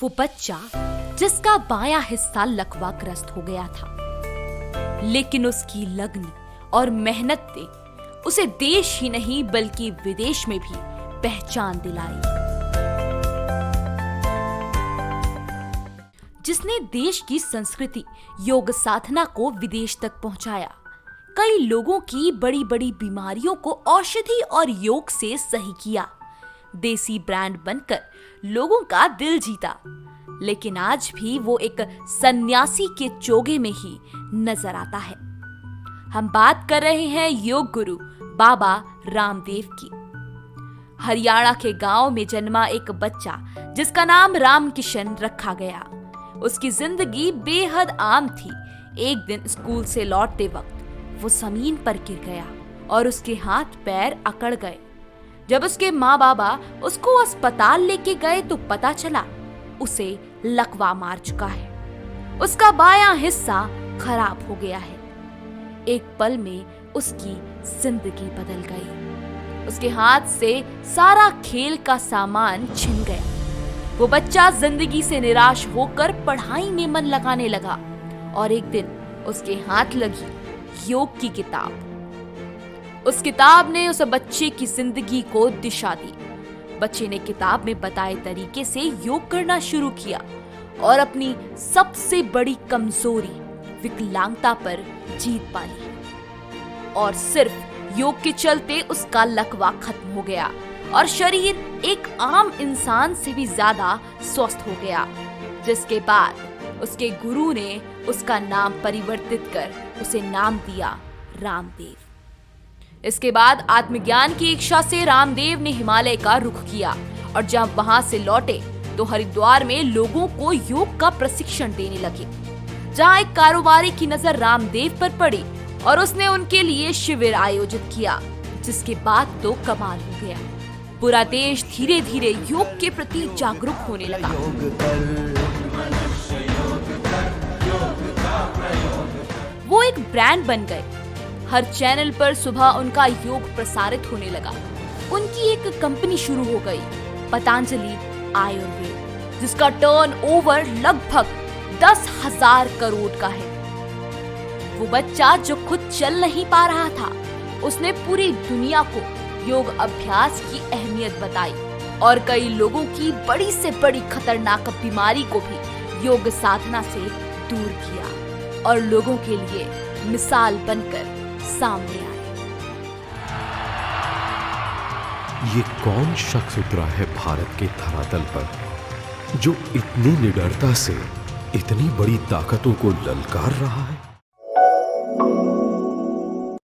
वो बच्चा जिसका बायां हिस्सा लकवाग्रस्त हो गया था, लेकिन उसकी लगन और मेहनत ने उसे देश ही नहीं बल्कि विदेश में भी पहचान दिलाई, जिसने देश की संस्कृति योग साधना को विदेश तक पहुंचाया। कई लोगों की बड़ी बड़ी बीमारियों को औषधि और योग से सही किया, देसी ब्रांड बनकर लोगों का दिल जीता। लेकिन आज भी वो एक सन्यासी के चोगे में ही नजर आता है। हम बात कर रहे हैं योग गुरु बाबा रामदेव की। हरियाणा के गांव में जन्मा एक बच्चा जिसका नाम रामकिशन रखा गया। उसकी जिंदगी बेहद आम थी। एक दिन स्कूल से लौटते वक्त वो जमीन पर गिर गया और उसके हाथ पैर अकड़ गए। जब उसके माँ बाबा उसको अस्पताल लेके गए तो पता चला उसे लकवा मार चुका है। उसका बायां हिस्सा खराब हो गया है। एक पल में उसकी जिंदगी बदल गई। उसके हाथ से सारा खेल का सामान छिन गया। वो बच्चा जिंदगी से निराश होकर पढ़ाई में मन लगाने लगा और एक दिन उसके हाथ लगी योग की किताब। उस किताब ने उस बच्चे की जिंदगी को दिशा दी। बच्चे ने किताब में बताए तरीके से योग करना शुरू किया और अपनी सबसे बड़ी कमजोरी विकलांगता पर जीत पाई। और सिर्फ योग के चलते उसका लकवा खत्म हो गया और शरीर एक आम इंसान से भी ज्यादा स्वस्थ हो गया। जिसके बाद उसके गुरु ने उसका नाम परिवर्तित कर उसे नाम दिया रामदेव। इसके बाद आत्मज्ञान की इच्छा से रामदेव ने हिमालय का रुख किया और जब वहां से लौटे तो हरिद्वार में लोगों को योग का प्रशिक्षण देने लगे। जहां एक कारोबारी की नजर रामदेव पर पड़ी और उसने उनके लिए शिविर आयोजित किया, जिसके बाद तो कमाल हो गया। पूरा देश धीरे धीरे योग के प्रति जागरूक होने लगा। वो एक ब्रांड बन गए। हर चैनल पर सुबह उनका योग प्रसारित होने लगा। उनकी एक कंपनी शुरू हो गई, पतंजलि आयुर्वेद, जिसका टर्न ओवर लगभग 10,000 करोड़ का है। वो बच्चा जो खुद चल नहीं पा रहा था, उसने पूरी दुनिया को योग अभ्यास की अहमियत बताई और कई लोगों की बड़ी से बड़ी खतरनाक बीमारी को भी योग साधना से दूर किया और लोगों के लिए मिसाल बनकर सामने आए। ये कौन शख्स उतरा है भारत के धरातल पर जो इतनी निडरता से इतनी बड़ी ताकतों को ललकार रहा है?